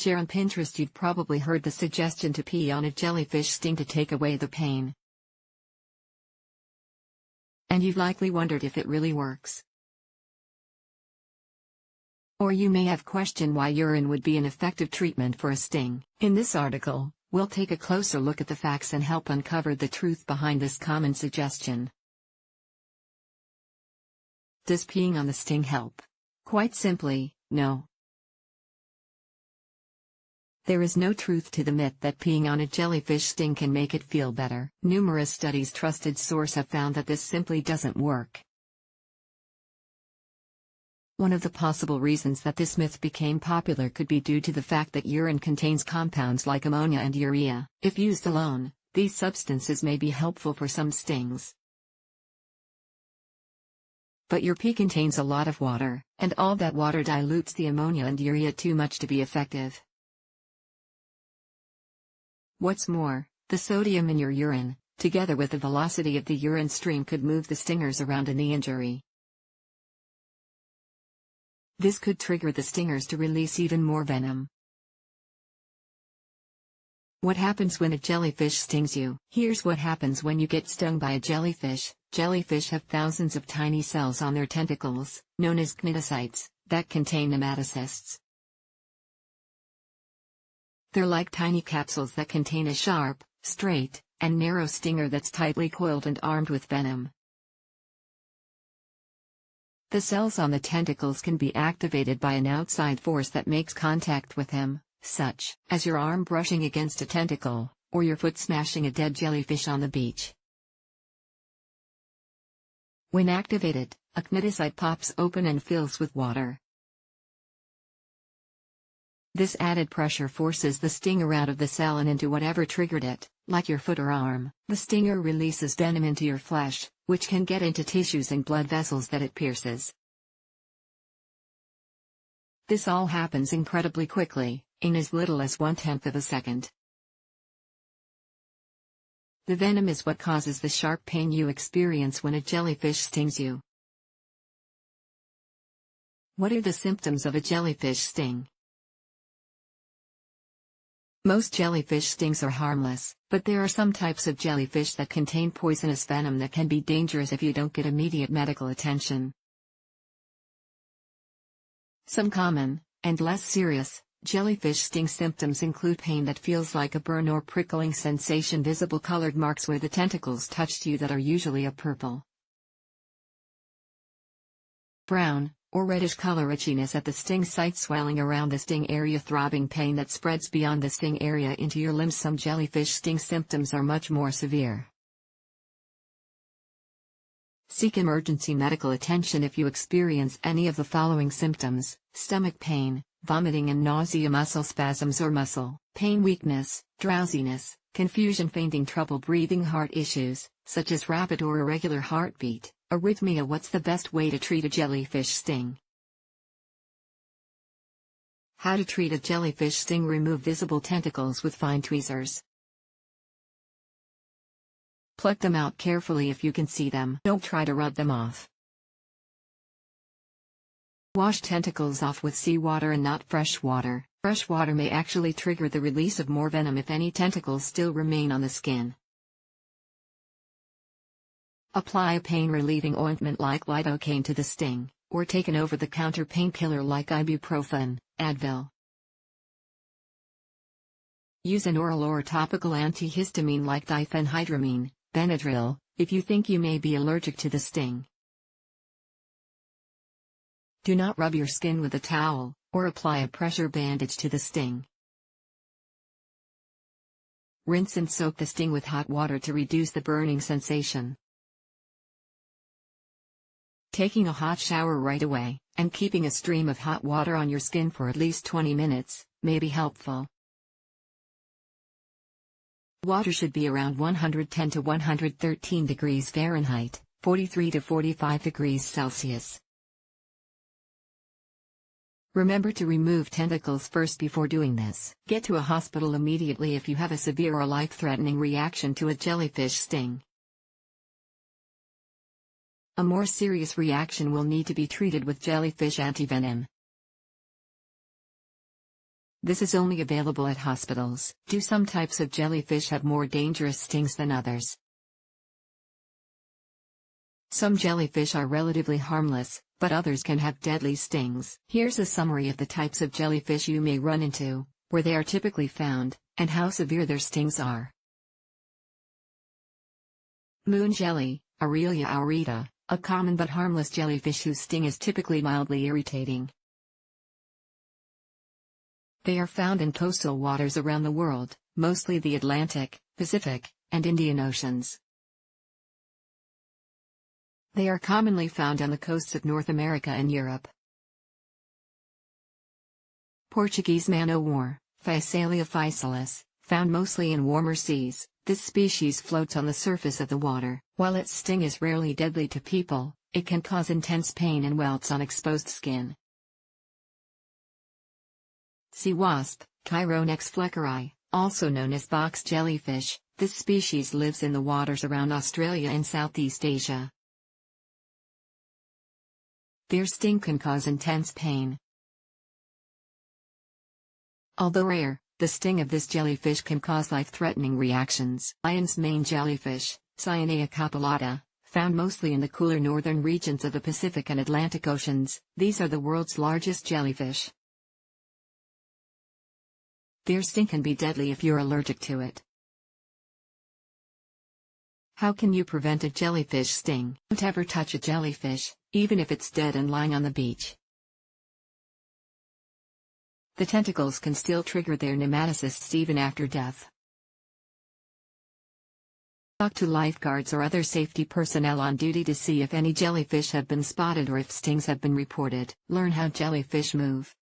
share on Pinterest. You've probably heard the suggestion to pee on a jellyfish sting to take away the pain. And you've likely wondered if it really works. Or you may have questioned why urine would be an effective treatment for a sting. In this article, we'll take a closer look at the facts and help uncover the truth behind this common suggestion. Does peeing on the sting help? Quite simply, no. There is no truth to the myth that peeing on a jellyfish sting can make it feel better. Numerous studies trusted source have found that this simply doesn't work. One of the possible reasons that this myth became popular could be due to the fact that urine contains compounds like ammonia and urea. If used alone, these substances may be helpful for some stings. But your pee contains a lot of water, and all that water dilutes the ammonia and urea too much to be effective. What's more, the sodium in your urine, together with the velocity of the urine stream, could move the stingers around in the injury. This could trigger the stingers to release even more venom. What happens when a jellyfish stings you? Here's what happens when you get stung by a jellyfish. Jellyfish have thousands of tiny cells on their tentacles, known as cnidocytes, that contain nematocysts. They're like tiny capsules that contain a sharp, straight, and narrow stinger that's tightly coiled and armed with venom. The cells on the tentacles can be activated by an outside force that makes contact with them, such as your arm brushing against a tentacle, or your foot smashing a dead jellyfish on the beach. When activated, a cnidocyte pops open and fills with water. This added pressure forces the stinger out of the cell and into whatever triggered it, like your foot or arm. The stinger releases venom into your flesh, which can get into tissues and blood vessels that it pierces. This all happens incredibly quickly, in as little as 1/10 of a second. The venom is what causes the sharp pain you experience when a jellyfish stings you. What are the symptoms of a jellyfish sting? Most jellyfish stings are harmless, but there are some types of jellyfish that contain poisonous venom that can be dangerous if you don't get immediate medical attention. Some common, and less serious, jellyfish sting symptoms include pain that feels like a burn or prickling sensation, visible colored marks where the tentacles touched you that are usually a purple, brown, or reddish color, itchiness at the sting site, swelling around the sting area, throbbing pain that spreads beyond the sting area into your limbs. Some jellyfish sting symptoms are much more severe. Seek emergency medical attention if you experience any of the following symptoms: stomach pain, vomiting and nausea, muscle spasms or muscle pain, weakness, drowsiness, confusion, fainting, trouble breathing, heart issues, such as rapid or irregular heartbeat, arrhythmia. What's the best way to treat a jellyfish sting? How to treat a jellyfish sting: remove visible tentacles with fine tweezers. Pluck them out carefully if you can see them. Don't try to rub them off. Wash tentacles off with seawater and not fresh water. Fresh water may actually trigger the release of more venom if any tentacles still remain on the skin. Apply a pain-relieving ointment like lidocaine to the sting, or take an over-the-counter painkiller like ibuprofen, Advil. Use an oral or topical antihistamine like diphenhydramine, Benadryl, if you think you may be allergic to the sting. Do not rub your skin with a towel, or apply a pressure bandage to the sting. Rinse and soak the sting with hot water to reduce the burning sensation. Taking a hot shower right away, and keeping a stream of hot water on your skin for at least 20 minutes, may be helpful. Water should be around 110 to 113 degrees Fahrenheit, 43 to 45 degrees Celsius. Remember to remove tentacles first before doing this. Get to a hospital immediately if you have a severe or life-threatening reaction to a jellyfish sting. A more serious reaction will need to be treated with jellyfish antivenom. This is only available at hospitals. Do some types of jellyfish have more dangerous stings than others? Some jellyfish are relatively harmless, but others can have deadly stings. Here's a summary of the types of jellyfish you may run into, where they are typically found, and how severe their stings are. Moon jelly, Aurelia aurita, a common but harmless jellyfish whose sting is typically mildly irritating. They are found in coastal waters around the world, mostly the Atlantic, Pacific, and Indian Oceans. They are commonly found on the coasts of North America and Europe. Portuguese man-o'-war, Physalia physalis, found mostly in warmer seas. This species floats on the surface of the water. While its sting is rarely deadly to people, it can cause intense pain and welts on exposed skin. Sea wasp, Chironex fleckeri, also known as box jellyfish. This species lives in the waters around Australia and Southeast Asia. Their sting can cause intense pain. Although rare, the sting of this jellyfish can cause life-threatening reactions. Lion's mane jellyfish, Cyanea capillata, found mostly in the cooler northern regions of the Pacific and Atlantic Oceans. These are the world's largest jellyfish. Their sting can be deadly if you're allergic to it. How can you prevent a jellyfish sting? Don't ever touch a jellyfish, even if it's dead and lying on the beach. The tentacles can still trigger their nematocysts even after death. Talk to lifeguards or other safety personnel on duty to see if any jellyfish have been spotted or if stings have been reported. Learn how jellyfish move.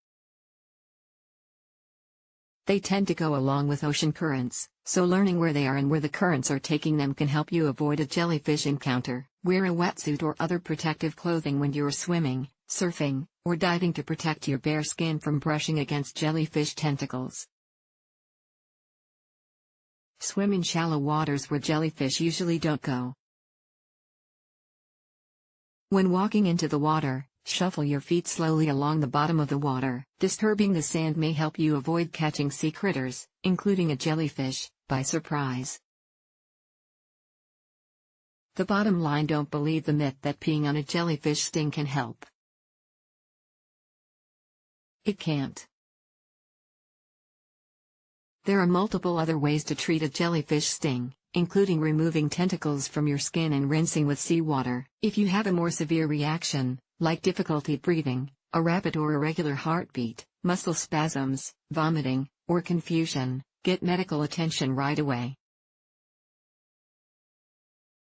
They tend to go along with ocean currents, so learning where they are and where the currents are taking them can help you avoid a jellyfish encounter. Wear a wetsuit or other protective clothing when you're swimming, surfing, or diving to protect your bare skin from brushing against jellyfish tentacles. Swim in shallow waters where jellyfish usually don't go. When walking into the water, shuffle your feet slowly along the bottom of the water. Disturbing the sand may help you avoid catching sea critters, including a jellyfish, by surprise. The bottom line: don't believe the myth that peeing on a jellyfish sting can help. It can't. There are multiple other ways to treat a jellyfish sting, including removing tentacles from your skin and rinsing with seawater. If you have a more severe reaction, like difficulty breathing, a rapid or irregular heartbeat, muscle spasms, vomiting, or confusion, get medical attention right away.